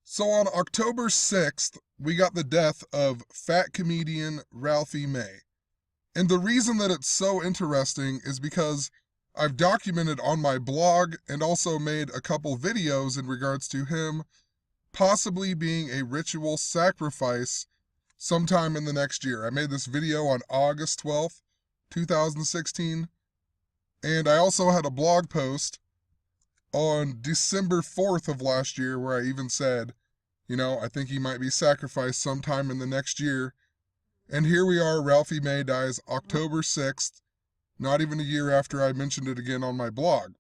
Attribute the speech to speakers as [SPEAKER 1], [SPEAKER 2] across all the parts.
[SPEAKER 1] So on October 6th, we got the death of fat comedian Ralphie May. And the reason that it's so interesting is because I've documented on my blog and also made a couple videos in regards to him possibly being a ritual sacrifice sometime in the next year. I made this video on August 12th, 2016, and I also had a blog post on December 4th of last year where I even said, I think he might be sacrificed sometime in the next year. And here we are, Ralphie May dies October 6th, not even a year after I mentioned it again on my blog.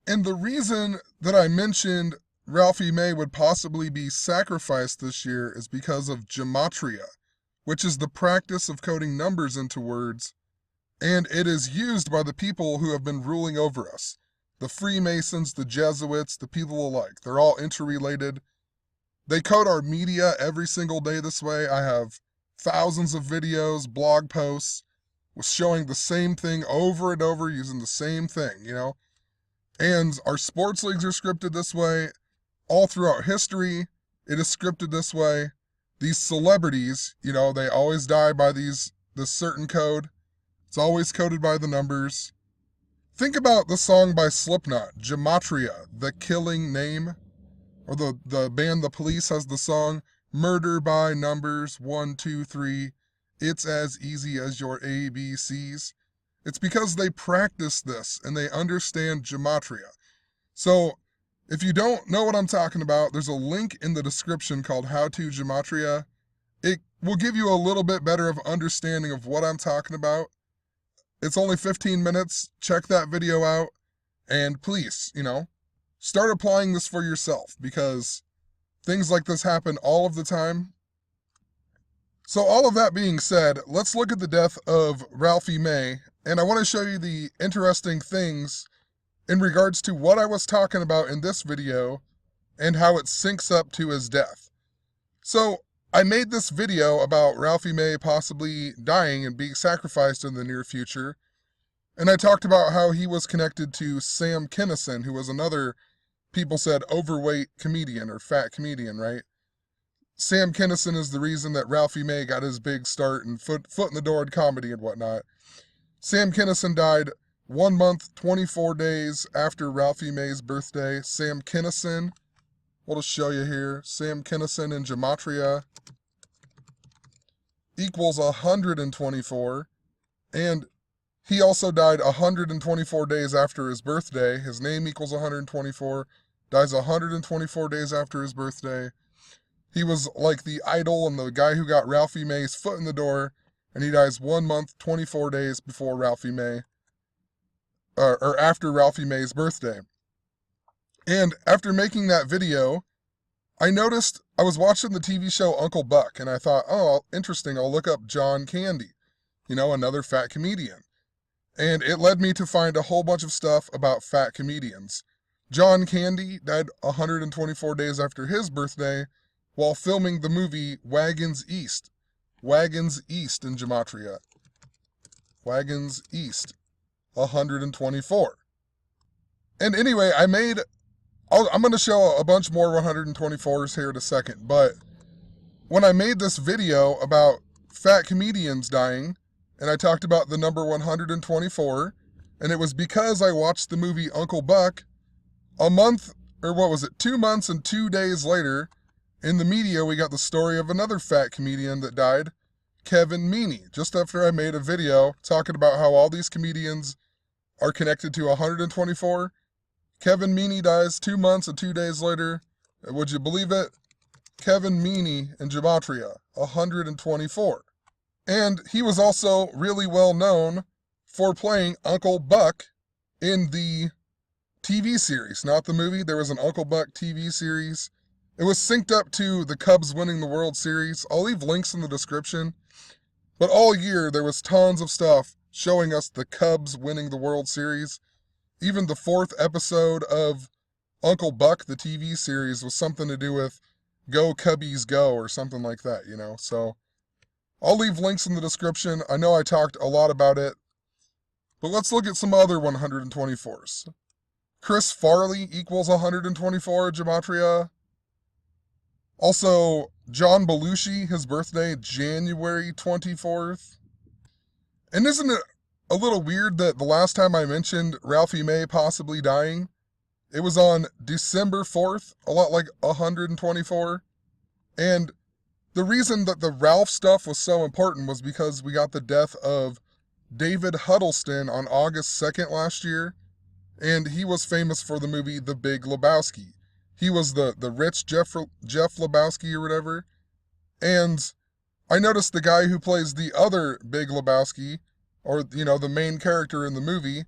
[SPEAKER 1] And the reason that I mentioned Ralphie May would possibly be sacrificed this year is because of gematria, which is the practice of coding numbers into words, and it is used by the people who have been ruling over us. The Freemasons, the Jesuits, the people alike. They're all interrelated. They code our media every single day this way. I have thousands of videos, blog posts, with showing the same thing over and over using the same thing, And our sports leagues are scripted this way. All throughout history, it is scripted this way. These celebrities, they always die by this certain code. It's always coded by the numbers. Think about the song by Slipknot, Gematria, The Killing Name. Or the band The Police has the song, Murder by Numbers, 1, 2, 3. It's as easy as your ABCs. It's because they practice this and they understand gematria. So, if you don't know what I'm talking about, there's a link in the description called How to Gematria. It will give you a little bit better of understanding of what I'm talking about. It's only 15 minutes. Check that video out. And please, start applying this for yourself because things like this happen all of the time. So all of that being said, let's look at the death of Ralphie May. And I want to show you the interesting things in regards to what I was talking about in this video and how it syncs up to his death. So I made this video about Ralphie May possibly dying and being sacrificed in the near future. And I talked about how he was connected to Sam Kinison, who was another, people said, overweight comedian or fat comedian, right? Sam Kinison is the reason that Ralphie May got his big start and foot in the door in comedy and whatnot. Sam Kinison died 1 month, 24 days after Ralphie May's birthday. Sam Kinison, we'll just show you here. Sam Kinison in gematria equals 124. And he also died 124 days after his birthday. His name equals 124. Dies 124 days after his birthday. He was like the idol and the guy who got Ralphie May's foot in the door. And he dies 1 month, 24 days before Ralphie May. Or after Ralphie May's birthday. And after making that video, I noticed I was watching the TV show Uncle Buck. And I thought, oh, interesting, I'll look up John Candy. Another fat comedian. And it led me to find a whole bunch of stuff about fat comedians. John Candy died 124 days after his birthday while filming the movie Wagons East. Wagons East in gematria. Wagons East. 124. And anyway, I'm going to show a bunch more 124s here in a second. But when I made this video about fat comedians dying, and I talked about the number 124, and it was because I watched the movie Uncle Buck 2 months and 2 days later, in the media we got the story of another fat comedian that died, Kevin Meaney, just after I made a video talking about how all these comedians are connected to 124. Kevin Meaney dies 2 months and 2 days later. Would you believe it? Kevin Meaney in gematria, 124. And he was also really well known for playing Uncle Buck in the TV series, not the movie. There was an Uncle Buck TV series. It was synced up to the Cubs winning the World Series. I'll leave links in the description. But all year, there was tons of stuff showing us the Cubs winning the World Series. Even the 4th episode of Uncle Buck, the TV series, was something to do with Go Cubbies Go or something like that, So I'll leave links in the description. I know I talked a lot about it. But let's look at some other 124s. Chris Farley equals 124 gematria. Also, John Belushi, his birthday, January 24th. And isn't it a little weird that the last time I mentioned Ralphie May possibly dying, it was on December 4th, a lot like 124. And the reason that the Ralph stuff was so important was because we got the death of David Huddleston on August 2nd last year, and he was famous for the movie The Big Lebowski. He was the rich Jeff Lebowski or whatever. And I noticed the guy who plays the other Big Lebowski, or, the main character in the movie,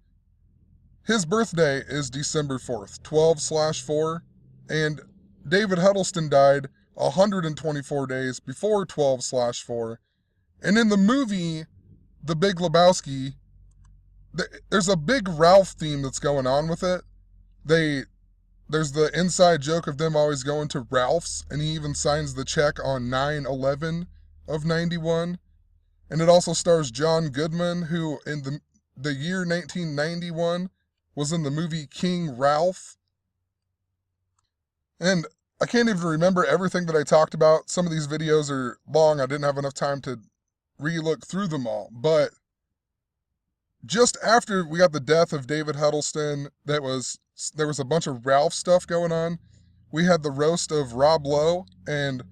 [SPEAKER 1] his birthday is December 4th, 12/4, and David Huddleston died 124 days before 12/4. And in the movie, The Big Lebowski, there's a big Ralph theme that's going on with it. There's the inside joke of them always going to Ralph's, and he even signs the check on 9/11 of 91. And it also stars John Goodman, who in the year 1991 was in the movie King Ralph. And I can't even remember everything that I talked about. Some of these videos are long. I didn't have enough time to re-look through them all. But just after we got the death of David Huddleston, there was a bunch of Ralph stuff going on. We had the roast of Rob Lowe, and,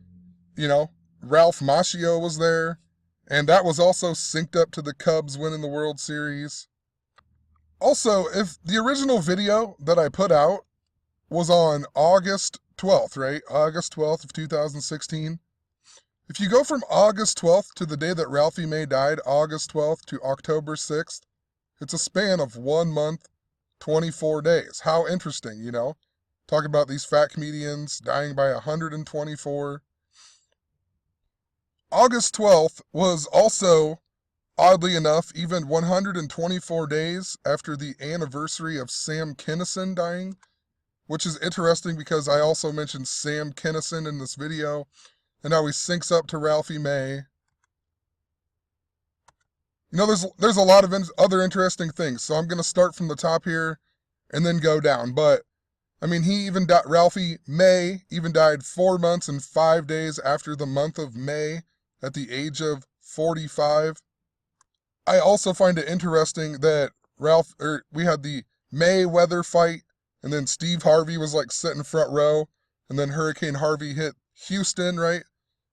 [SPEAKER 1] Ralph Macchio was there. And that was also synced up to the Cubs winning the World Series. Also, if the original video that I put out was on August 12th, right? August 12th of 2016. If you go from August 12th to the day that Ralphie May died, August 12th to October 6th, it's a span of 1 month, 24 days. How interesting, Talking about these fat comedians dying by 124. August 12th was also, oddly enough, even 124 days after the anniversary of Sam Kinison dying, which is interesting because I also mentioned Sam Kinison in this video, and how he syncs up to Ralphie May. There's a lot of other interesting things, so I'm going to start from the top here and then go down. But, Ralphie May even died 4 months and 5 days after the month of May at the age of 45. I also find it interesting that we had the Mayweather fight, and then Steve Harvey was like sitting front row, and then Hurricane Harvey hit Houston, right?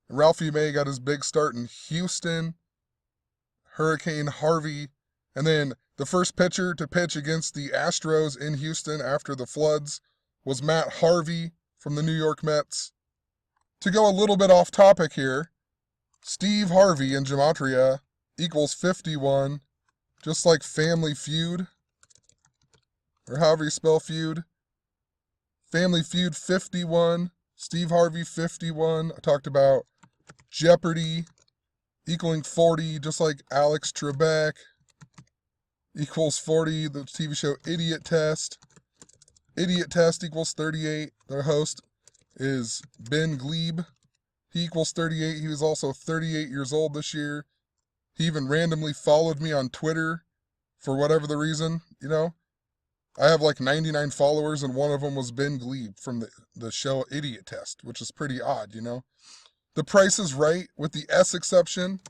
[SPEAKER 1] Ralphie May got his big start in Houston. Hurricane Harvey, and then the first pitcher to pitch against the Astros in Houston after the floods was Matt Harvey from the New York Mets. To go a little bit off topic here, Steve Harvey in Gematria equals 51, just like Family Feud, or however you spell feud. Family Feud 51, Steve Harvey 51. I talked about Jeopardy equaling 40, just like Alex Trebek equals 40. The TV show Idiot Test. Idiot Test equals 38. Their host is Ben Glebe. He equals 38. He was also 38 years old this year. He even randomly followed me on Twitter for whatever the reason, I have like 99 followers, and one of them was Ben Glebe from the show Idiot Test, which is pretty odd, The Price is Right with the S exception.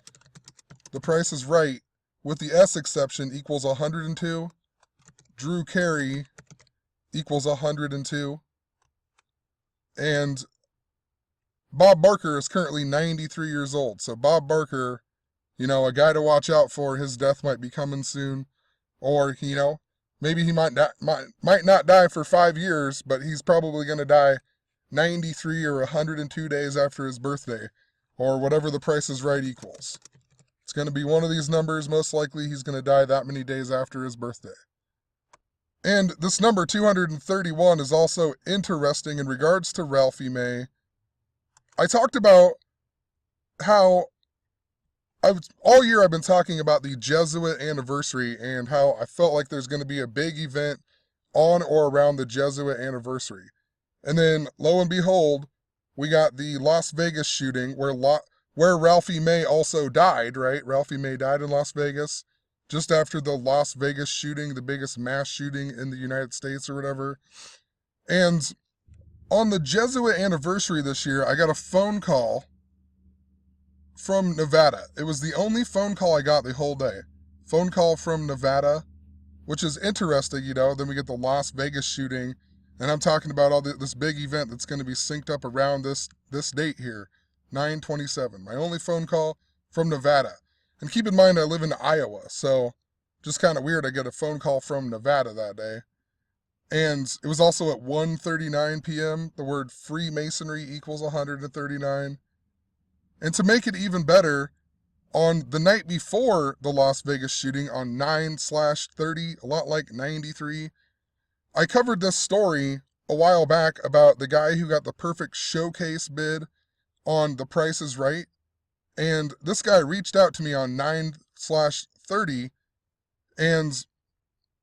[SPEAKER 1] The Price is Right with the S exception equals 102. Drew Carey equals 102. And Bob Barker is currently 93 years old. So Bob Barker, a guy to watch out for. His death might be coming soon. Or, maybe he might not die for 5 years, but he's probably going to die 93 or 102 days after his birthday, or whatever the Price is Right equals. It's going to be one of these numbers. Most likely he's going to die that many days after his birthday. And this number 231 is also interesting in regards to Ralphie May. I talked about how all year I've been talking about the Jesuit anniversary and how I felt like there's going to be a big event on or around the Jesuit anniversary. And then, lo and behold, we got the Las Vegas shooting where Ralphie May also died, right? Ralphie May died in Las Vegas just after the Las Vegas shooting, the biggest mass shooting in the United States or whatever. And On the Jesuit anniversary this year, I got a phone call from Nevada. It was the only phone call I got the whole day. Phone call from Nevada, which is interesting, you know. Then we get the Las Vegas shooting, and I'm talking about this big event that's going to be synced up around this date here, 9/27. My only phone call from Nevada. And keep in mind, I live in Iowa, so just kind of weird I get a phone call from Nevada that day. And it was also at 1:39 p.m. The word Freemasonry equals 139. And to make it even better, on the night before the Las Vegas shooting on 9/30, a lot like 93, I covered this story a while back about the guy who got the perfect showcase bid on The Price is Right. And this guy reached out to me on 9/30, and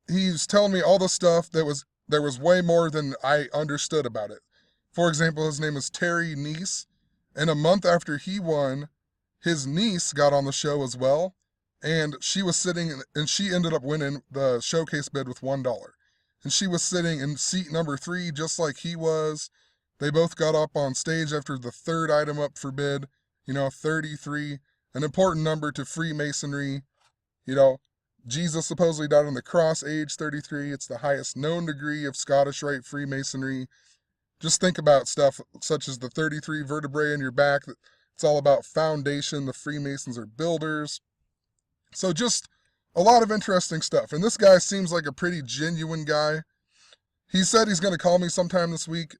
[SPEAKER 1] he's telling me all the stuff there was way more than I understood about it. For example, his name is Terry Kniess, and a month after he won, his niece got on the show as well, and she was sitting, and she ended up winning the showcase bid with $1. And she was sitting in seat number 3, just like he was. They both got up on stage after the third item up for bid, 33, an important number to Freemasonry. Jesus supposedly died on the cross, age 33. It's the highest known degree of Scottish Rite Freemasonry. Just think about stuff such as the 33 vertebrae in your back. It's all about foundation. The Freemasons are builders. So just a lot of interesting stuff. And this guy seems like a pretty genuine guy. He said he's going to call me sometime this week.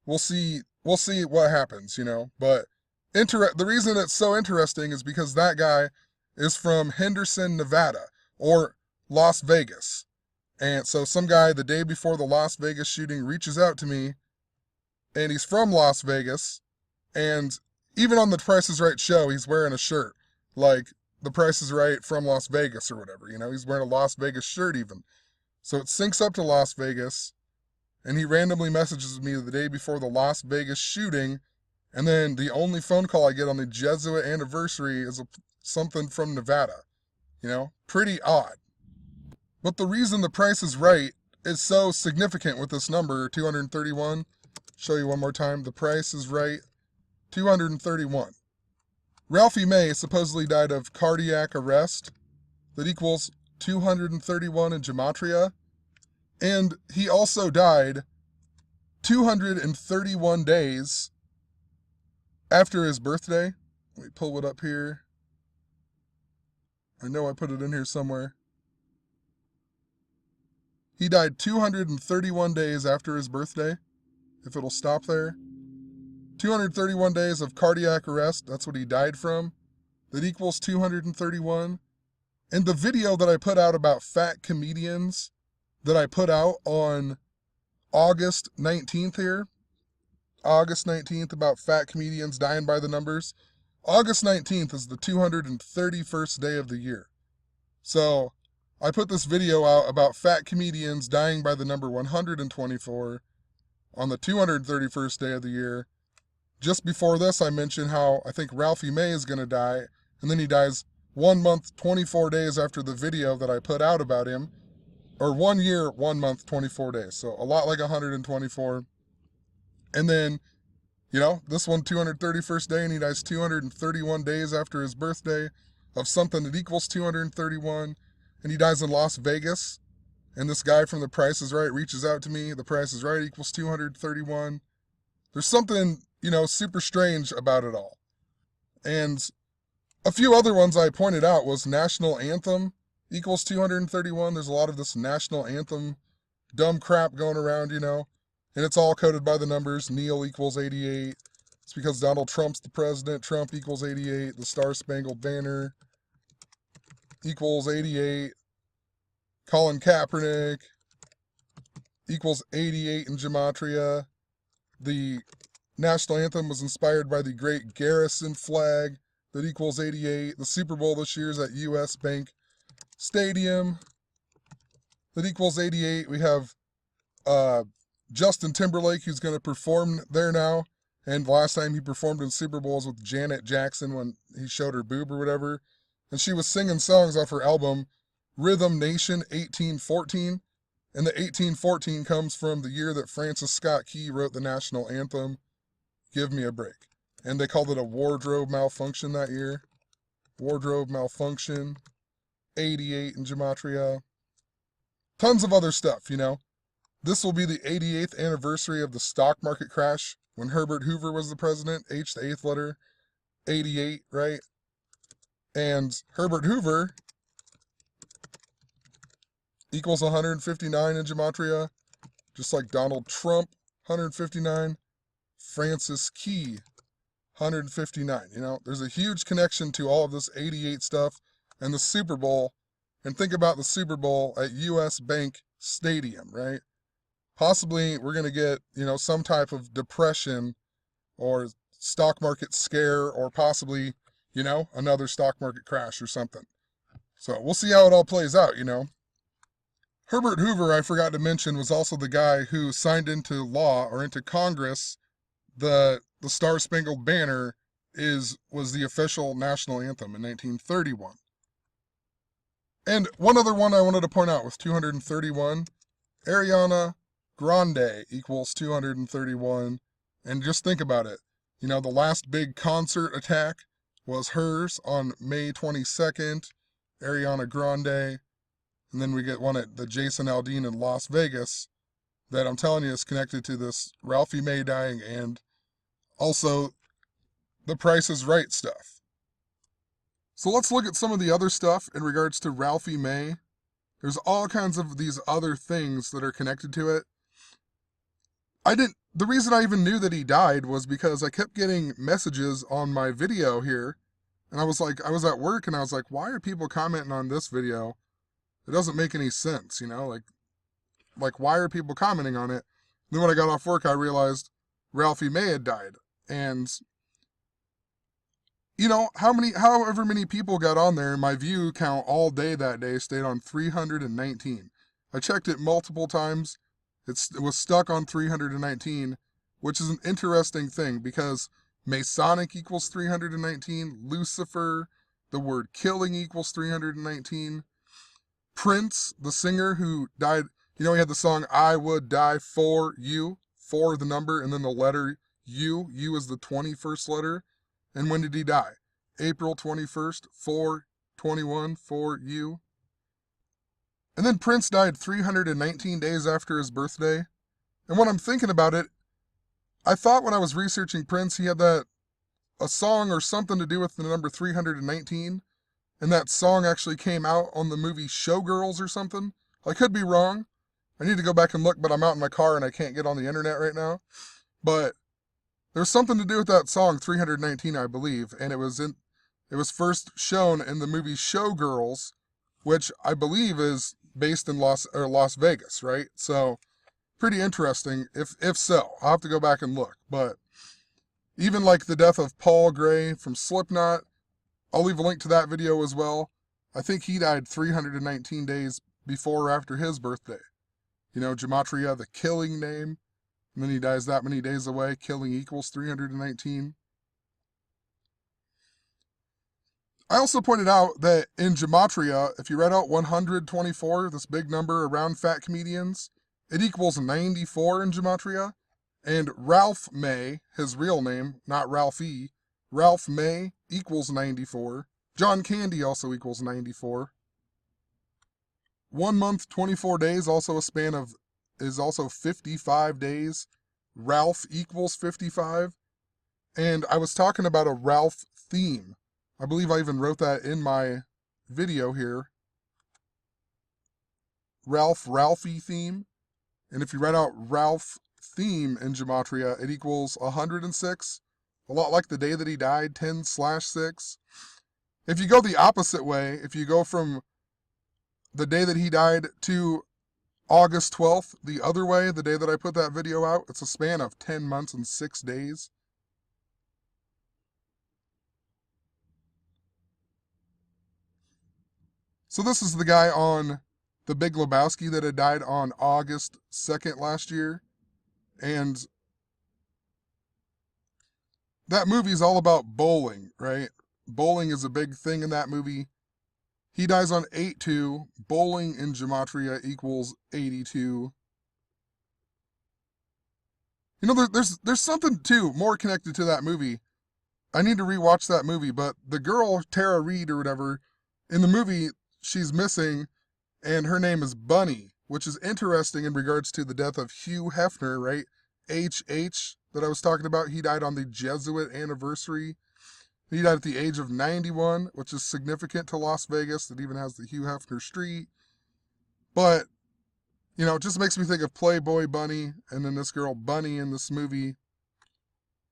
[SPEAKER 1] We'll see what happens, But the reason it's so interesting is because that guy is from Henderson, Nevada, or Las Vegas. And so some guy the day before the Las Vegas shooting reaches out to me, and he's from Las Vegas, and even on the Price is Right show, he's wearing a shirt like The Price is Right from Las Vegas or whatever, he's wearing a Las Vegas shirt even. So it syncs up to Las Vegas, and he randomly messages me the day before the Las Vegas shooting, and then the only phone call I get on the Jesuit anniversary is something from Nevada. Pretty odd. But the reason The Price is Right is so significant with this number, 231, show you one more time, The Price is Right, 231. Ralphie May supposedly died of cardiac arrest that equals 231 in gematria, and he also died 231 days after his birthday. Let me pull it up here. I know I put it in here somewhere. He died 231 days after his birthday, if it'll stop there. 231 days of cardiac arrest, that's what he died from. That equals 231. And the video that I put out about fat comedians, that I put out on August 19th here, August 19th, about fat comedians dying by the numbers. August 19th is the 231st day of the year. So I put this video out about fat comedians dying by the number 124 on the 231st day of the year. Just before this, I mentioned how I think Ralphie May is going to die, and then he dies 1 month, 24 days after the video that I put out about him, or 1 year, 1 month, 24 days. So a lot like 124. And then, this one, 231st day, and he dies 231 days after his birthday of something that equals 231, and he dies in Las Vegas. And this guy from The Price is Right reaches out to me. The Price is Right equals 231. There's something, super strange about it all. And a few other ones I pointed out was National Anthem equals 231. There's a lot of this National Anthem dumb crap going around, and it's all coded by the numbers. Neil equals 88. It's because Donald Trump's the president. Trump equals 88. The Star Spangled Banner equals 88. Colin Kaepernick equals 88 in gematria. The National Anthem was inspired by the Great Garrison flag that equals 88. The Super Bowl this year is at U.S. Bank Stadium that equals 88. We have Justin Timberlake, who's going to perform there now. And the last time he performed in Super Bowls with Janet Jackson when he showed her boob or whatever. And she was singing songs off her album Rhythm Nation 1814. And the 1814 comes from the year that Francis Scott Key wrote the national anthem, Give Me a Break. And they called it a wardrobe malfunction that year. Wardrobe malfunction. 88 in gematria. Tons of other stuff, you know. This will be the 88th anniversary of the stock market crash when Herbert Hoover was the president. H, the eighth letter. 88, right? And Herbert Hoover equals 159 in gematria, just like Donald Trump, 159. Francis Key, 159. You know, there's a huge connection to all of this 88 stuff and the Super Bowl. And think about the Super Bowl at US Bank Stadium, right? Possibly we're going to get, you know, some type of depression or stock market scare or possibly, you know, another stock market crash or something. So we'll see how it all plays out, you know. Herbert Hoover, I forgot to mention, was also the guy who signed into law or into Congress the Star-Spangled Banner was the official national anthem in 1931. And one other one I wanted to point out with 231, Ariana Grande equals 231. And just think about it. You know, the last big concert attack was hers on May 22nd, Ariana Grande. And then we get one at the Jason Aldean in Las Vegas that I'm telling you is connected to this Ralphie May dying and also the Price is Right stuff. So let's look at some of the other stuff in regards to Ralphie May. There's all kinds of these other things that are connected to it. The reason I even knew that he died was because I kept getting messages on my video here. And I was at work and I was like, why are people commenting on this video? It doesn't make any sense, you know, like why are people commenting on it? Then when I got off work, I realized Ralphie May had died. And, you know, however many people got on there, my view count all day that day stayed on 319. I checked it multiple times. It was stuck on 319, which is an interesting thing because Masonic equals 319, Lucifer, the word killing equals 319. Prince, the singer who died, you know, he had the song, I Would Die For You, for the number, and then the letter U. U is the 21st letter. And when did he die? April 21st, 4/21, for you. And then Prince died 319 days after his birthday. And when I'm thinking about it, I thought when I was researching Prince, he had a song or something to do with the number 319. And that song actually came out on the movie Showgirls or something. I could be wrong. I need to go back and look, but I'm out in my car and I can't get on the internet right now. But there's something to do with that song, 319, I believe. And it was first shown in the movie Showgirls, which I believe is based in Las Vegas, right? So pretty interesting, if so. I'll have to go back and look. But even like the death of Paul Gray from Slipknot, I'll leave a link to that video as well. I think he died 319 days before or after his birthday. You know, gematria, the killing name. And then he dies that many days away. Killing equals 319. I also pointed out that in gematria, if you read out 124, this big number around fat comedians, it equals 94 in gematria. And Ralph May, his real name, not Ralphie, Ralph May equals 94. John Candy also equals 94. 1 month, 24 days, also a span of, is also 55 days. Ralph equals 55. And I was talking about a Ralph theme. I believe I even wrote that in my video here. Ralphie theme. And if you write out Ralph theme in gematria, it equals 106. A lot like the day that he died, 10/6. If you go the opposite way, if you go from the day that he died to August 12th, the other way, the day that I put that video out, it's a span of 10 months and 6 days. So this is the guy on the Big Lebowski that had died on August 2nd last year. And that movie is all about bowling, right? Bowling is a big thing in that movie. He dies on 8-2. Bowling in gematria equals 82. You know, there's something, too, more connected to that movie. I need to rewatch that movie, but the girl, Tara Reid or whatever, in the movie, she's missing, and her name is Bunny, which is interesting in regards to the death of Hugh Hefner, right? HH, that I was talking about. He died on the Jesuit anniversary. He died at the age of 91, which is significant to Las Vegas. It even has the Hugh Hefner Street. But, you know, it just makes me think of Playboy Bunny, and then this girl Bunny in this movie.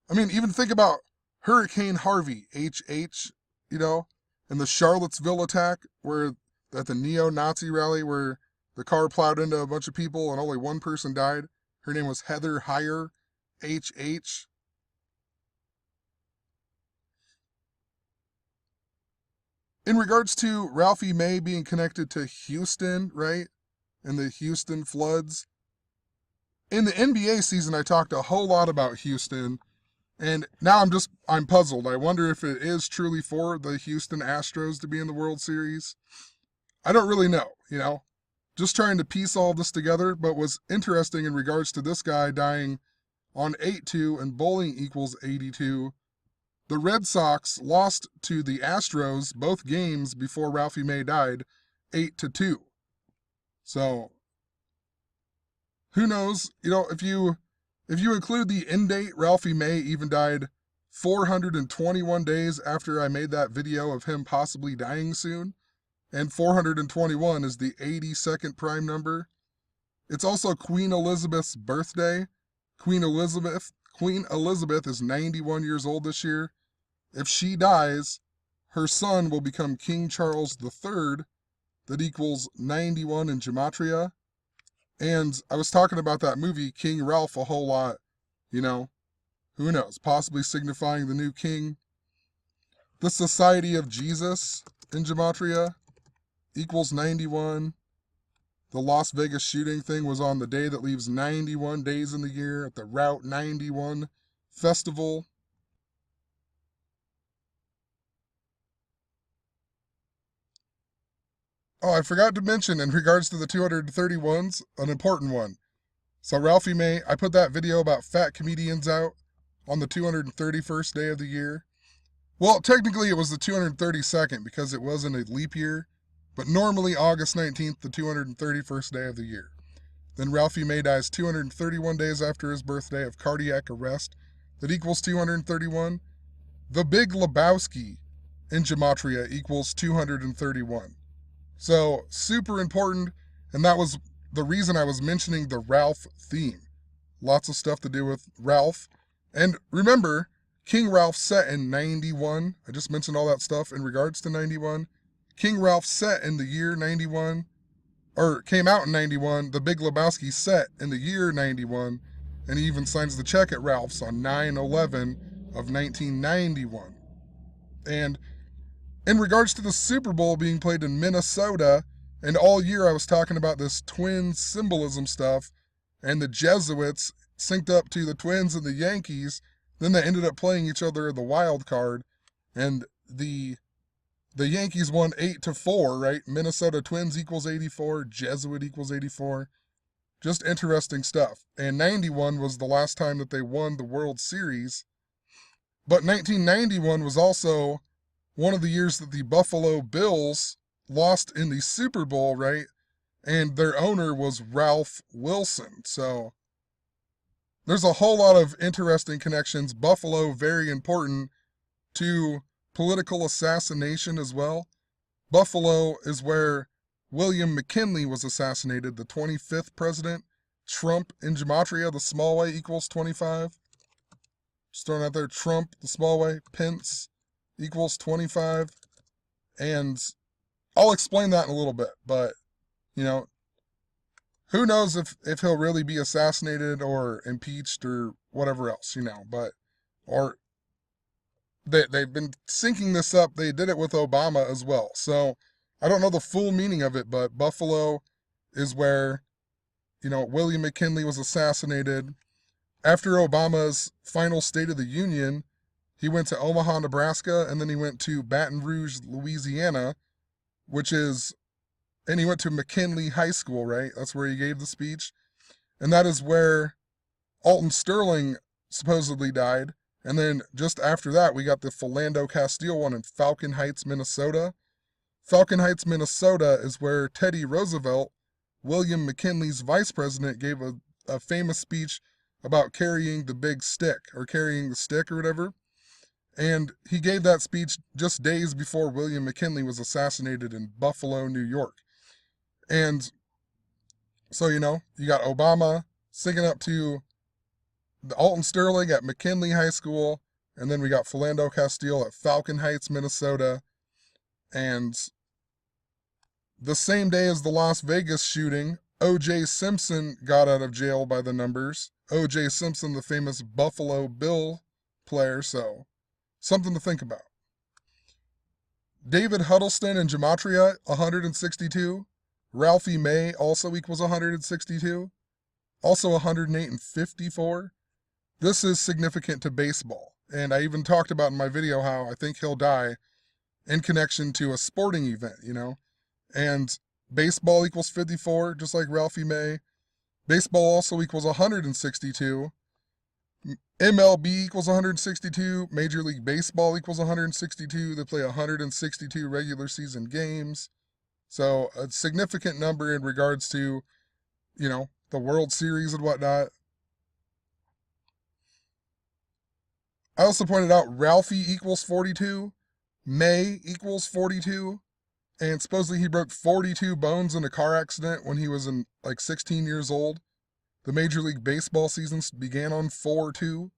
[SPEAKER 1] I mean, even think about Hurricane Harvey, HH, you know, and the Charlottesville attack, where at the neo-Nazi rally where the car plowed into a bunch of people and only one person died. Her name was Heather Heyer, HH. In regards to Ralphie May being connected to Houston, right, and the Houston floods, in the NBA season, I talked a whole lot about Houston, and now I'm puzzled. I wonder if it is truly for the Houston Astros to be in the World Series. I don't really know, you know, just trying to piece all this together, but was interesting in regards to this guy dying on 8-2 and bowling equals 82. The Red Sox lost to the Astros both games before Ralphie May died, 8-2. So, who knows? You know, if you include the end date, Ralphie May even died 421 days after I made that video of him possibly dying soon. And 421 is the 82nd prime number. It's also Queen Elizabeth's birthday. Queen Elizabeth is 91 years old this year. If she dies, her son will become King Charles III. That equals 91 in gematria. And I was talking about that movie, King Ralph, a whole lot. You know, who knows? Possibly signifying the new king. The Society of Jesus in gematria equals 91. The Las Vegas shooting thing was on the day that leaves 91 days in the year at the Route 91 festival. Oh, I forgot to mention in regards to the 231s, an important one. So Ralphie May, I put that video about fat comedians out on the 231st day of the year. Well, technically it was the 232nd because it wasn't a leap year, but normally August 19th, the 231st day of the year. Then Ralphie May dies 231 days after his birthday of cardiac arrest. That equals 231. The Big Lebowski in gematria equals 231. So, super important, and that was the reason I was mentioning the Ralph theme. Lots of stuff to do with Ralph. And remember, King Ralph set in 91. I just mentioned all that stuff in regards to 91. King Ralph set in the year 91, or came out in 91. The Big Lebowski set in the year 91, and he even signs the check at Ralph's on 9/11 of 1991. And in regards to the Super Bowl being played in Minnesota, and all year I was talking about this twin symbolism stuff, and the Jesuits synced up to the Twins and the Yankees, then they ended up playing each other in the wild card, and the Yankees won 8-4, right? Minnesota Twins equals 84, Jesuit equals 84. Just interesting stuff. And 91 was the last time that they won the World Series. But 1991 was also one of the years that the Buffalo Bills lost in the Super Bowl, right? And their owner was Ralph Wilson. So there's a whole lot of interesting connections. Buffalo, very important to political assassination as well. Buffalo is where William McKinley was assassinated, the 25th president. Trump in gematria, the small way equals 25. Just throwing out there, Trump, the small way, Pence equals 25. And I'll explain that in a little bit, but, you know, who knows if he'll really be assassinated or impeached or whatever else, you know, but, or they've been syncing this up. They did it with Obama as well. So I don't know the full meaning of it, but Buffalo is where, you know, William McKinley was assassinated. After Obama's final State of the Union, he went to Omaha, Nebraska, and then he went to Baton Rouge, Louisiana, and he went to McKinley High School, right? That's where he gave the speech. And that is where Alton Sterling supposedly died. And then just after that, we got the Philando Castile one in Falcon Heights, Minnesota. Falcon Heights, Minnesota is where Teddy Roosevelt, William McKinley's vice president, gave a famous speech about carrying the big stick, or carrying the stick or whatever. And he gave that speech just days before William McKinley was assassinated in Buffalo, New York. And so, you got Obama singing up to the Alton Sterling at McKinley High School, and then we got Philando Castile at Falcon Heights, Minnesota. And the same day as the Las Vegas shooting, O.J. Simpson got out of jail by the numbers. O.J. Simpson, the famous Buffalo Bill player, so something to think about. David Huddleston in Gematria, 162. Ralphie May also equals 162. Also 108 and 54. This is significant to baseball. And I even talked about in my video how I think he'll die in connection to a sporting event, And baseball equals 54, just like Ralphie May. Baseball also equals 162. MLB equals 162. Major League Baseball equals 162. They play 162 regular season games. So a significant number in regards to, the World Series and whatnot. I also pointed out Ralphie equals 42. May equals 42. And supposedly he broke 42 bones in a car accident when he was 16 years old. The Major League Baseball season began on 4/2.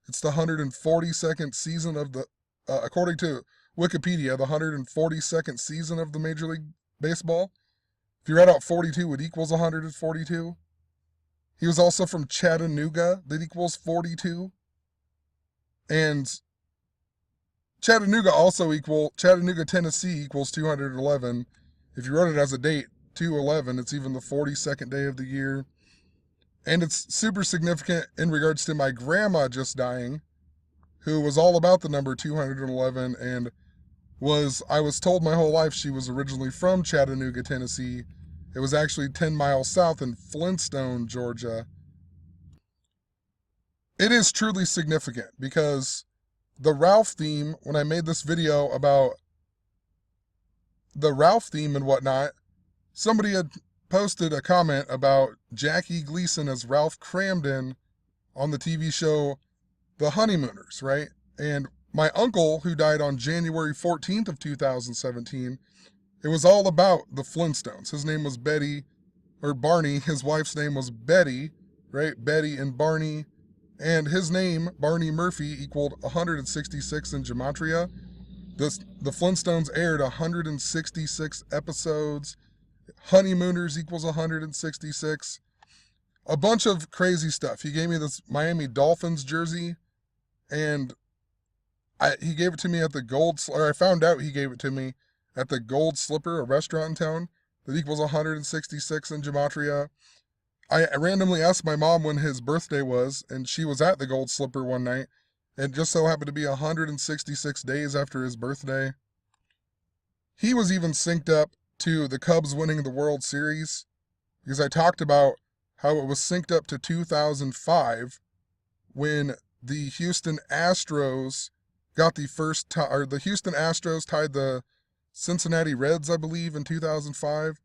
[SPEAKER 1] It's the 142nd season of the, according to Wikipedia, the 142nd season of the Major League Baseball. If you write out 42, it equals 142. He was also from Chattanooga, that equals 42. And Chattanooga, Tennessee equals 211. If you wrote it as a date, 2/11, it's even the 42nd day of the year. And it's super significant in regards to my grandma just dying, who was all about the number 211, and I was told my whole life she was originally from Chattanooga, Tennessee. It was actually 10 miles south in Flintstone, Georgia. It is truly significant because the Ralph theme, when I made this video about the Ralph theme and whatnot, somebody had posted a comment about Jackie Gleason as Ralph Kramden on the TV show The Honeymooners, right? And my uncle, who died on January 14th of 2017, it was all about the Flintstones. His name was Barney. His wife's name was Betty, right? Betty and Barney. And his name, Barney Murphy, equaled 166 in Gematria. The Flintstones aired 166 episodes. Honeymooners equals 166. A bunch of crazy stuff. He gave me this Miami Dolphins jersey, and he gave it to me at the I found out he gave it to me at the Gold Slipper, a restaurant in town, that equals 166 in Gematria. I randomly asked my mom when his birthday was, and she was at the Gold Slipper one night. It just so happened to be 166 days after his birthday. He was even synced up to the Cubs winning the World Series, because I talked about how it was synced up to 2005 when the Houston Astros got the first the Houston Astros tied the Cincinnati Reds, I believe, in 2005.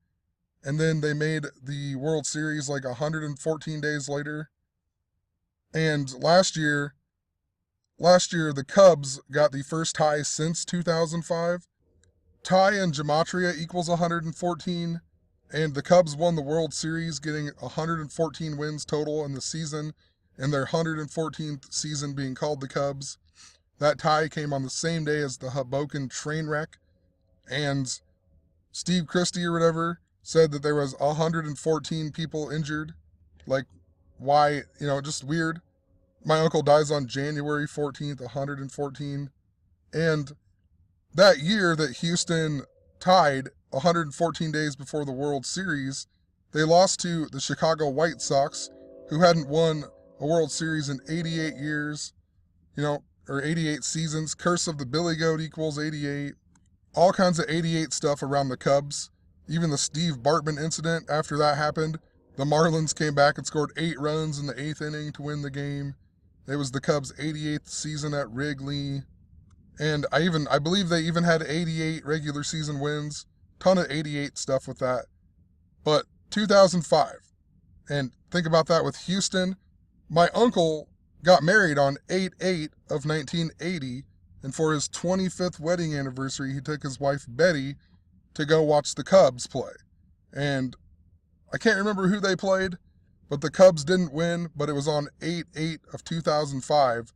[SPEAKER 1] And then they made the World Series 114 days later. And last year the Cubs got the first tie since 2005. Tie in Gematria equals 114, and the Cubs won the World Series, getting 114 wins total in the season, and their 114th season being called the Cubs. That tie came on the same day as the Hoboken train wreck, and Steve Christie or whatever said that there was 114 people injured. Why? Just weird. My uncle dies on January 14th, 114. And that year that Houston tied 114 days before the World Series, they lost to the Chicago White Sox, who hadn't won a World Series in 88 years, or 88 seasons. Curse of the Billy Goat equals 88. all kinds of 88 stuff around the Cubs. Even the Steve Bartman incident after that happened. The Marlins came back and scored 8 runs in the 8th inning to win the game. It was the Cubs' 88th season at Wrigley. And I believe they even had 88 regular season wins. Ton of 88 stuff with that. But 2005. And think about that with Houston. My uncle got married on 8/8 of 1980. And for his 25th wedding anniversary, he took his wife Betty to go watch the Cubs play. And I can't remember who they played, but the Cubs didn't win, but it was on 8/8 of 2005,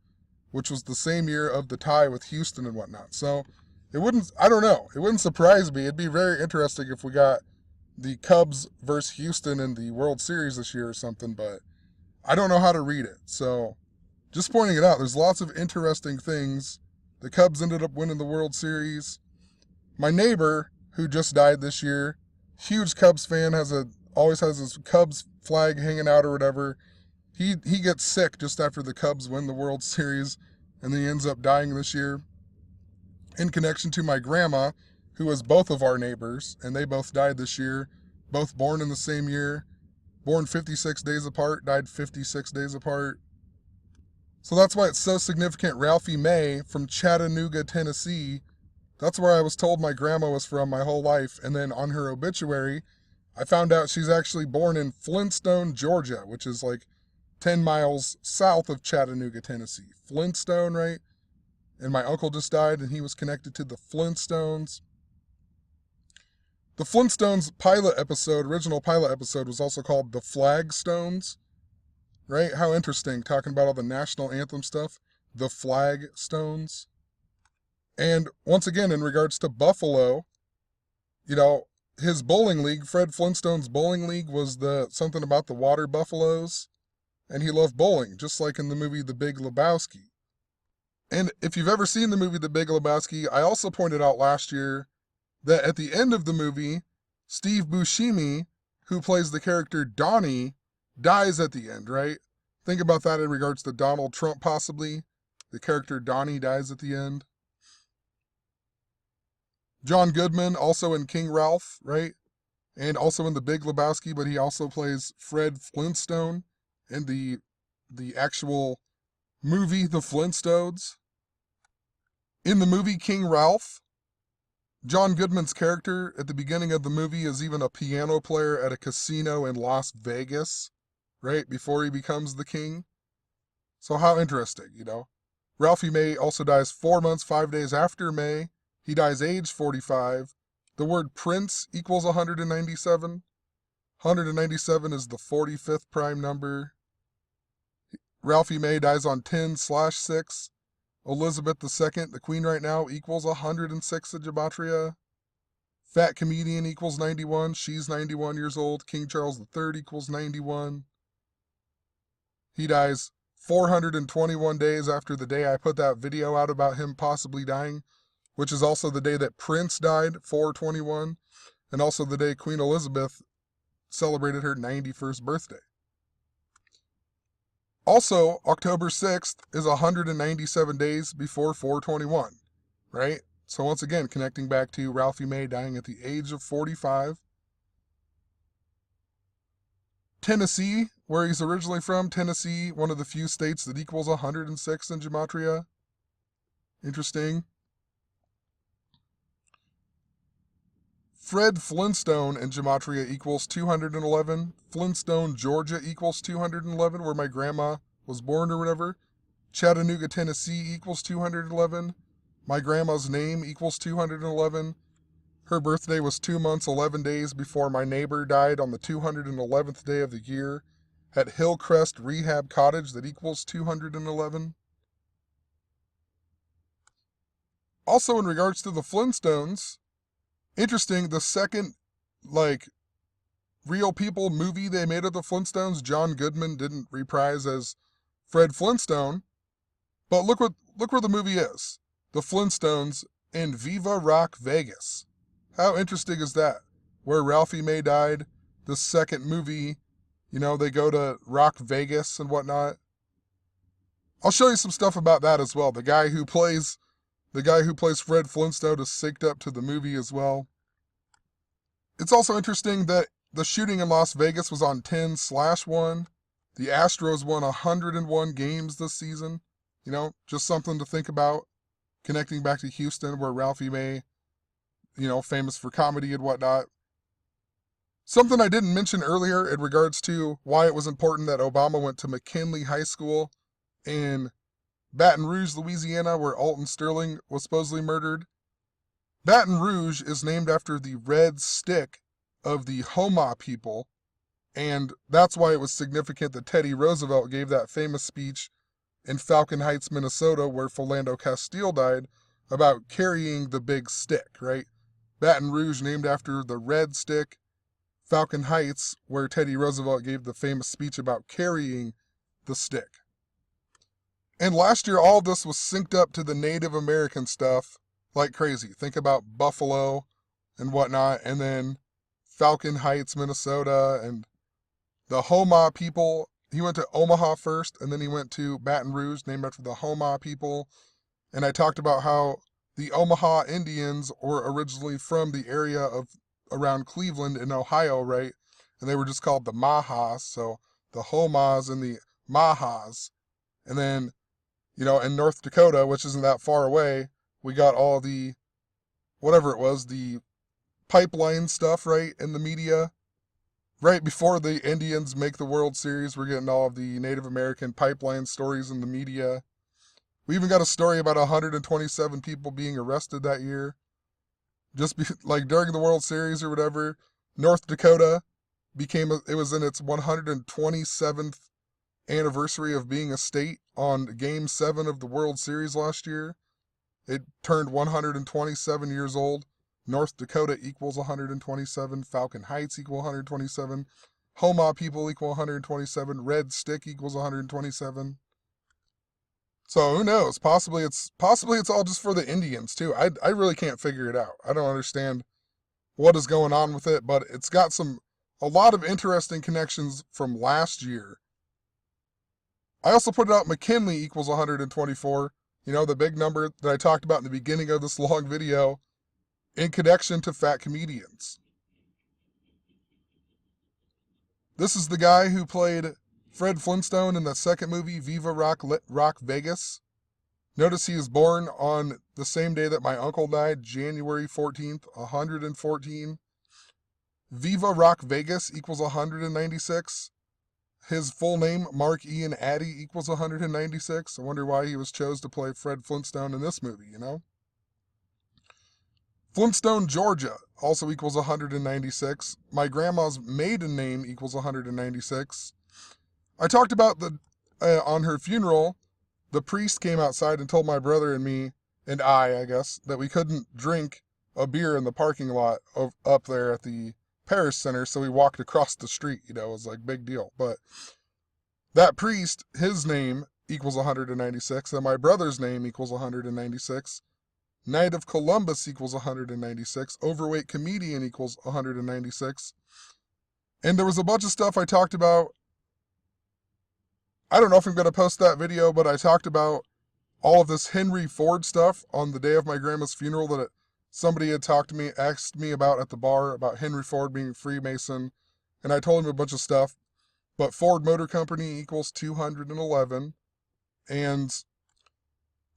[SPEAKER 1] which was the same year of the tie with Houston and whatnot. So it wouldn't surprise me. It'd be very interesting if we got the Cubs versus Houston in the World Series this year or something, but I don't know how to read it. So just pointing it out, there's lots of interesting things. The Cubs ended up winning the World Series. My neighbor, who just died this year, huge Cubs fan, always has his Cubs flag hanging out or whatever. He gets sick just after the Cubs win the World Series, and then he ends up dying this year. In connection to my grandma, who was both of our neighbors, and they both died this year, both born in the same year, born 56 days apart, died 56 days apart. So that's why it's so significant. Ralphie May from Chattanooga, Tennessee, that's where I was told my grandma was from my whole life. And then on her obituary, I found out she's actually born in Flintstone, Georgia, which is like 10 miles south of Chattanooga, Tennessee. Flintstone, right? And my uncle just died, and he was connected to the Flintstones. The Flintstones original pilot episode, was also called The Flagstones, right? How interesting, talking about all the national anthem stuff. The Flagstones. And once again, in regards to Buffalo, his bowling league, Fred Flintstone's bowling league, was something about the water buffaloes, and he loved bowling, just like in the movie The Big Lebowski. And if you've ever seen the movie The Big Lebowski, I also pointed out last year that at the end of the movie, Steve Buscemi, who plays the character Donnie, dies at the end, right? Think about that in regards to Donald Trump, possibly. The character Donnie dies at the end. John Goodman, also in King Ralph, right? And also in The Big Lebowski, but he also plays Fred Flintstone in the actual movie, The Flintstones. In the movie King Ralph, John Goodman's character at the beginning of the movie is even a piano player at a casino in Las Vegas, right? Before he becomes the king. So how interesting, Ralphie May also dies 4 months, 5 days after May. He dies age 45. The word prince equals 197. 197 is the 45th prime number. Ralphie May dies on 10/6. Elizabeth II, the queen right now, equals 106 in gematria. Fat comedian equals 91. She's 91 years old. King Charles III equals 91. He dies 421 days after the day I put that video out about him possibly dying, which is also the day that Prince died, 4/21, and also the day Queen Elizabeth celebrated her 91st birthday. Also, October 6th is 197 days before 4/21, right? So once again, connecting back to Ralphie May dying at the age of 45. Tennessee, where he's originally from, Tennessee, one of the few states that equals 106 in gematria. Interesting. Fred Flintstone in gematria equals 211. Flintstone, Georgia equals 211, where my grandma was born or whatever. Chattanooga, Tennessee equals 211. My grandma's name equals 211. Her birthday was 2 months, 11 days before my neighbor died on the 211th day of the year at Hillcrest Rehab Cottage, that equals 211. Also in regards to the Flintstones, interesting, the second, real people movie they made of the Flintstones, John Goodman didn't reprise as Fred Flintstone. But look where the movie is. The Flintstones in Viva Rock Vegas. How interesting is that? Where Ralphie May died, the second movie, they go to Rock Vegas and whatnot. I'll show you some stuff about that as well. The guy who plays The guy who plays Fred Flintstone is synced up to the movie as well. It's also interesting that the shooting in Las Vegas was on 10/1. The Astros won 101 games this season. Just something to think about. Connecting back to Houston, where Ralphie May, famous for comedy and whatnot. Something I didn't mention earlier in regards to why it was important that Obama went to McKinley High School in Baton Rouge, Louisiana, where Alton Sterling was supposedly murdered. Baton Rouge is named after the red stick of the Homa people, and that's why it was significant that Teddy Roosevelt gave that famous speech in Falcon Heights, Minnesota, where Philando Castile died, about carrying the big stick, right? Baton Rouge named after the red stick. Falcon Heights, where Teddy Roosevelt gave the famous speech about carrying the stick. And last year, all of this was synced up to the Native American stuff like crazy. Think about Buffalo and whatnot, and then Falcon Heights, Minnesota, and the Homa people. He went to Omaha first, and then he went to Baton Rouge, named after the Homa people. And I talked about how the Omaha Indians were originally from the area of around Cleveland in Ohio, right? And they were just called the Mahas, so the Homas and the Mahas. And then, in North Dakota, which isn't that far away, we got all the, whatever it was, the pipeline stuff, right, in the media. Right before the Indians make the World Series, we're getting all of the Native American pipeline stories in the media. We even got a story about 127 people being arrested that year. Like during the World Series or whatever, North Dakota it was in its 127th anniversary of being a state on Game 7 of the World Series last year. It turned 127 years old. North Dakota equals 127. Falcon Heights equal 127. Homa people equal 127. Red Stick equals 127. So who knows? Possibly it's all just for the Indians too. I really can't figure it out. I don't understand what is going on with it, but it's got a lot of interesting connections from last year. I also put it out McKinley equals 124. The big number that I talked about in the beginning of this long video, in connection to fat comedians. This is the guy who played Fred Flintstone in the second movie, Viva Rock Vegas. Notice he was born on the same day that my uncle died, January 14th, 114. Viva Rock Vegas equals 196. His full name, Mark Ian Addy, equals 196. I wonder why he was chosen to play Fred Flintstone in this movie, Flintstone, Georgia, also equals 196. My grandma's maiden name equals 196. I talked about on her funeral, the priest came outside and told my brother and me, and I guess, that we couldn't drink a beer in the parking lot up there at the parish center, so we walked across the street, it was like big deal. But that priest, his name equals 196, and my brother's name equals 196. Knight of Columbus equals 196. Overweight comedian equals 196. And there was a bunch of stuff I talked about. I don't know if I'm going to post that video, but I talked about all of this Henry Ford stuff on the day of my grandma's funeral that somebody had asked me about at the bar, about Henry Ford being Freemason. And I told him a bunch of stuff. But Ford Motor Company equals 211. And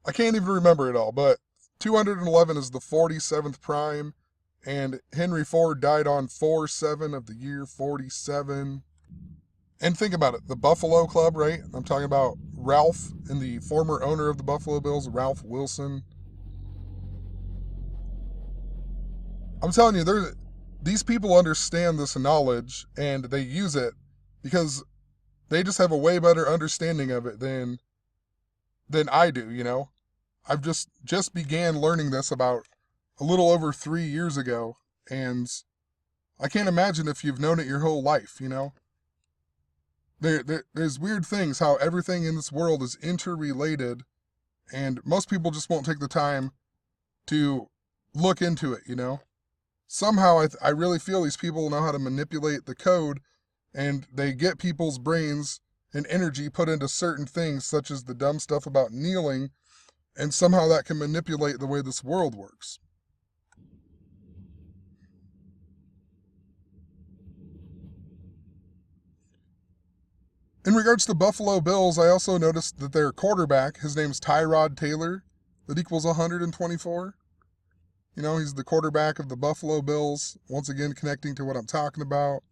[SPEAKER 1] I can't even remember it all, but 211 is the 47th prime, and Henry Ford died on 4/7 of the year 47. And think about it, the Buffalo Club, right? I'm talking about Ralph and the former owner of the Buffalo Bills, Ralph Wilson. I'm telling you, these people understand this knowledge, and they use it because they just have a way better understanding of it than I do, I've just began learning this about a little over 3 years ago, and I can't imagine if you've known it your whole life, There's weird things, how everything in this world is interrelated, and most people just won't take the time to look into it, Somehow I really feel these people know how to manipulate the code, and they get people's brains and energy put into certain things, such as the dumb stuff about kneeling, and somehow that can manipulate the way this world works. In regards to Buffalo Bills, I also noticed that their quarterback, his name's Tyrod Taylor, that equals 124. You know, he's the quarterback of the Buffalo Bills, once again connecting to what I'm talking about.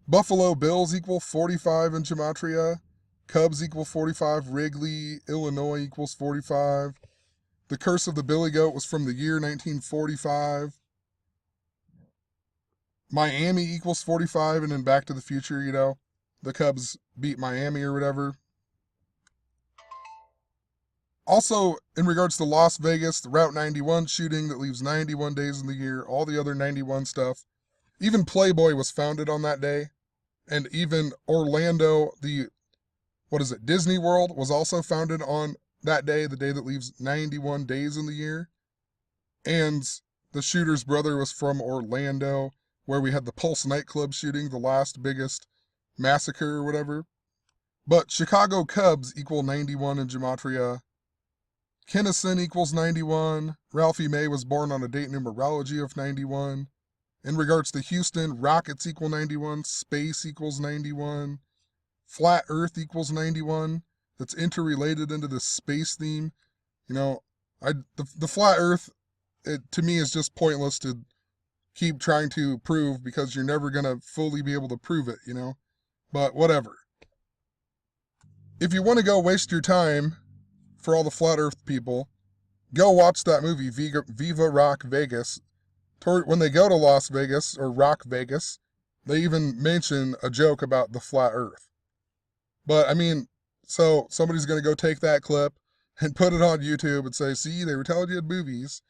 [SPEAKER 1] Buffalo Bills equal 45 in gematria. Cubs equal 45. Wrigley, Illinois equals 45. The Curse of the Billy Goat was from the year 1945. Miami equals 45, and then Back to the Future, you know, the Cubs beat Miami or whatever. Also, in regards to Las Vegas, the Route 91 shooting that leaves 91 days in the year, all the other 91 stuff. Even Playboy was founded on that day. And even Orlando, Disney World was also founded on that day, the day that leaves 91 days in the year. And the shooter's brother was from Orlando, where we had the Pulse nightclub shooting, the last biggest massacre or whatever. But Chicago Cubs equal 91 in gematria. Kniess equals 91. Ralphie May was born on a date numerology of 91. In regards to Houston, Rockets equal 91. Space equals 91. Flat Earth equals 91. That's interrelated into the space theme. You know, the Flat Earth, to me, is just pointless to keep trying to prove because you're never going to fully be able to prove it, you know? But whatever. If you want to go waste your time, for all the Flat Earth people, go watch that movie, Viva Rock Vegas. When they go to Las Vegas, or Rock Vegas, they even mention a joke about the Flat Earth. But, I mean, so somebody's going to go take that clip and put it on YouTube and say, see, they were telling you in movies.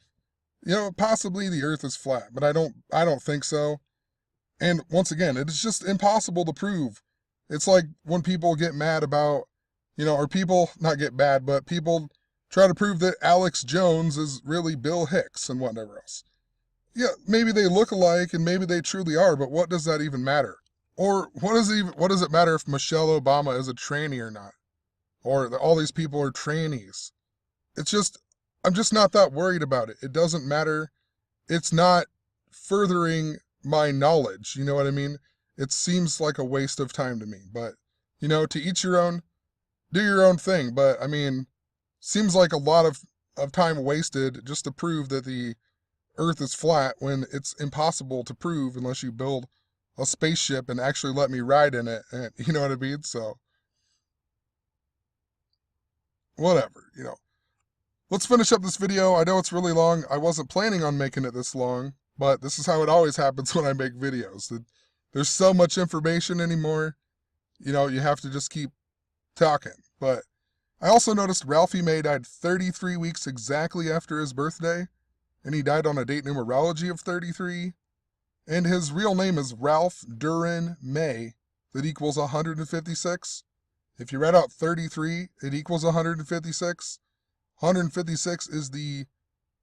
[SPEAKER 1] You know, possibly the Earth is flat, but I don't think so. And once again, it is just impossible to prove. It's like when people get mad about, you know, or people, not get mad, but people try to prove that Alex Jones is really Bill Hicks and whatever else. Yeah, maybe they look alike and maybe they truly are, but what does that even matter? Or what does it matter if Michelle Obama is a tranny or not? Or all these people are trannies? I'm just not that worried about it. It doesn't matter. It's not furthering my knowledge, you know what I mean? It seems like a waste of time to me, but, you know, to each your own. Do your own thing, but, I mean, seems like a lot of time wasted just to prove that the Earth is flat when it's impossible to prove unless you build a spaceship and actually let me ride in it, and you know what I mean? So, whatever, you know. Let's finish up this video. I know it's really long. I wasn't planning on making it this long, but this is how it always happens when I make videos. There's so much information anymore, you know, you have to just keep talking. But I also noticed Ralphie May died 33 weeks exactly after his birthday, and he died on a date numerology of 33, and his real name is Ralph Duran May, that equals 156. If you write out 33, it equals 156. 156 is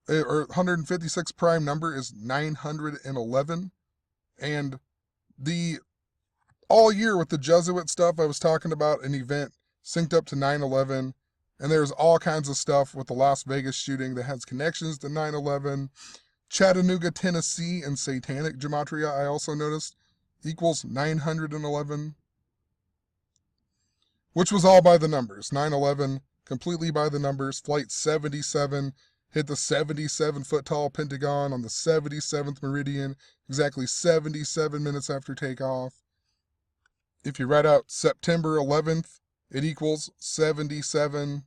[SPEAKER 1] 156 prime number is 911, and all year with the Jesuit stuff I was talking about, an event synced up to 9/11, and there's all kinds of stuff with the Las Vegas shooting that has connections to 9/11. Chattanooga, Tennessee, and Satanic Gematria, I also noticed, equals 911, which was all by the numbers. 9/11, completely by the numbers. Flight 77 hit the 77-foot tall Pentagon on the 77th meridian, exactly 77 minutes after takeoff. If you write out September 11th, it equals 77.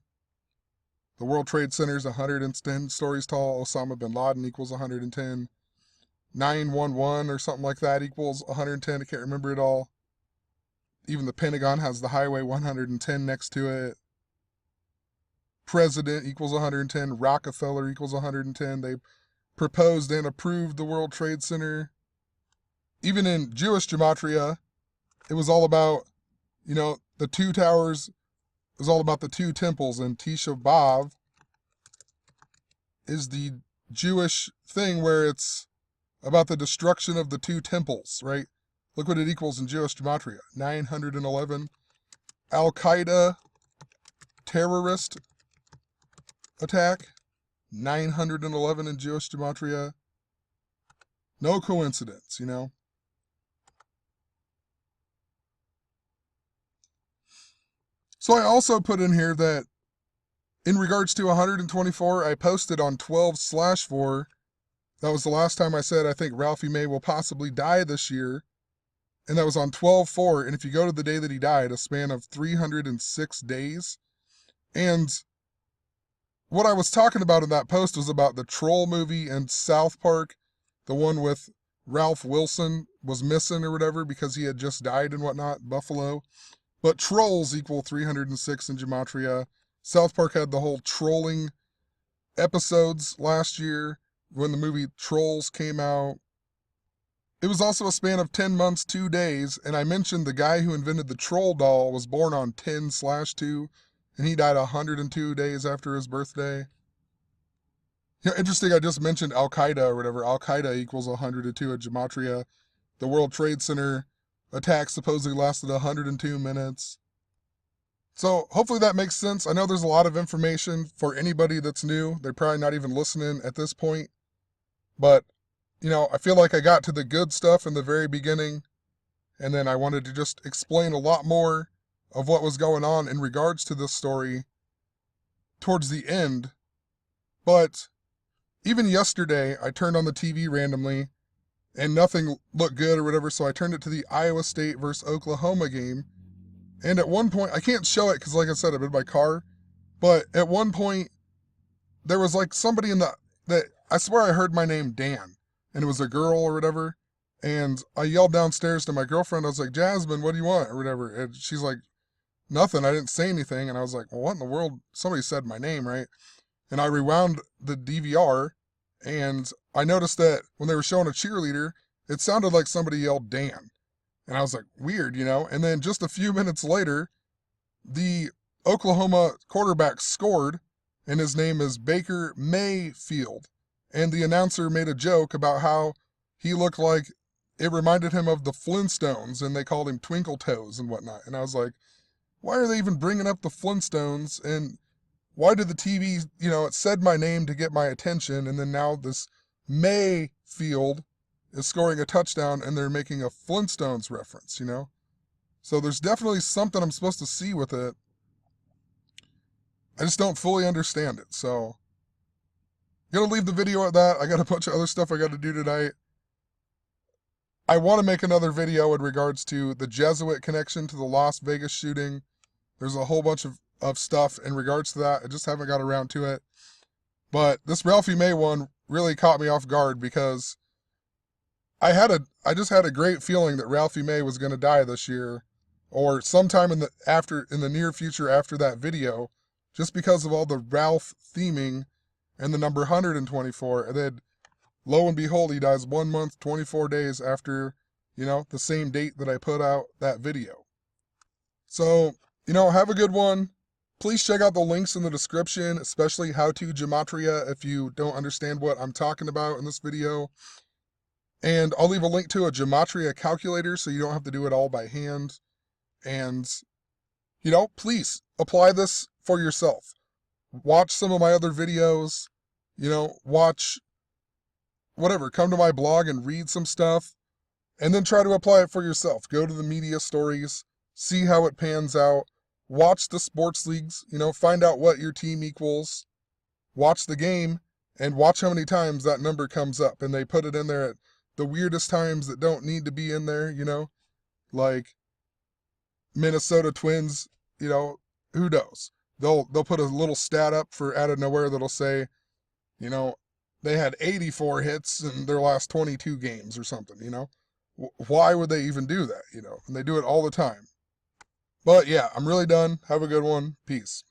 [SPEAKER 1] The World Trade Center is 110 stories tall. Osama bin Laden equals 110. 911 or something like that equals 110. I can't remember it all. Even the Pentagon has the Highway 110 next to it. President equals 110. Rockefeller equals 110. They proposed and approved the World Trade Center. Even in Jewish gematria, it was all about, you know, the two towers. It was all about the two temples, and Tisha B'Av is the Jewish thing where it's about the destruction of the two temples, right? Look what it equals in Jewish gematria. 911. Al-Qaeda terrorist attack, 911 in Jewish gematria. No coincidence, you know? So I also put in here that in regards to 124, I posted on 12/4. That was the last time I said I think Ralphie May will possibly die this year. And that was on 12/4. And if you go to the day that he died, a span of 306 days. And what I was talking about in that post was about the Troll movie and South Park, the one with Ralph Wilson was missing or whatever because he had just died and whatnot, Buffalo. But trolls equal 306 in gematria. South Park had the whole trolling episodes last year when the movie Trolls came out. It was also a span of 10 months, 2 days, and I mentioned the guy who invented the troll doll was born on 10/2, and he died 102 days after his birthday. Yeah, interesting, I just mentioned Al-Qaeda or whatever. Al-Qaeda equals 102 at gematria. The World Trade Center attack supposedly lasted 102 minutes. So hopefully that makes sense. I know there's a lot of information for anybody that's new. They're probably not even listening at this point. But, you know, I feel like I got to the good stuff in the very beginning. And then I wanted to just explain a lot more of what was going on in regards to this story towards the end. But even yesterday, I turned on the TV randomly and nothing looked good or whatever. So I turned it to the Iowa State versus Oklahoma game. And at one point, I can't show it because, like I said, I'm in my car. But at one point, there was like somebody in that I swear I heard my name Dan. And it was a girl or whatever. And I yelled downstairs to my girlfriend. I was like, Jasmine, what do you want? Or whatever. And she's like, nothing. I didn't say anything. And I was like, well, what in the world? Somebody said my name, right? And I rewound the DVR. And I noticed that when they were showing a cheerleader, it sounded like somebody yelled Dan. And I was like, weird, you know? And then just a few minutes later, the Oklahoma quarterback scored, and his name is Baker Mayfield. And the announcer made a joke about how he looked like it reminded him of the Flintstones, and they called him Twinkle Toes and whatnot. And I was like, why are they even bringing up the Flintstones? And why did the TV, you know, it said my name to get my attention, and then now this Mayfield is scoring a touchdown and they're making a Flintstones reference, you know? So there's definitely something I'm supposed to see with it. I just don't fully understand it. So I'm going to leave the video at that. I got a bunch of other stuff I got to do tonight. I want to make another video in regards to the Jesuit connection to the Las Vegas shooting. There's a whole bunch of stuff in regards to that. I just haven't got around to it. But this Ralphie May one really caught me off guard because I just had a great feeling that Ralphie May was going to die this year, or sometime in the near future after that video, just because of all the Ralph theming and the number 124. And then, lo and behold, he dies 1 month, 24 days after, you know, the same date that I put out that video. So, you know, have a good one. Please check out the links in the description, especially how to gematria if you don't understand what I'm talking about in this video. And I'll leave a link to a gematria calculator so you don't have to do it all by hand. And, you know, please apply this for yourself. Watch some of my other videos, you know, watch whatever, come to my blog and read some stuff, and then try to apply it for yourself. Go to the media stories, see how it pans out, watch the sports leagues, you know, find out what your team equals, watch the game, and watch how many times that number comes up. And they put it in there at the weirdest times that don't need to be in there, you know, like Minnesota Twins, you know, who knows? They'll put a little stat up for out of nowhere that'll say, you know, they had 84 hits in their last 22 games or something, you know? Why would they even do that, you know? And they do it all the time. But yeah, I'm really done. Have a good one. Peace.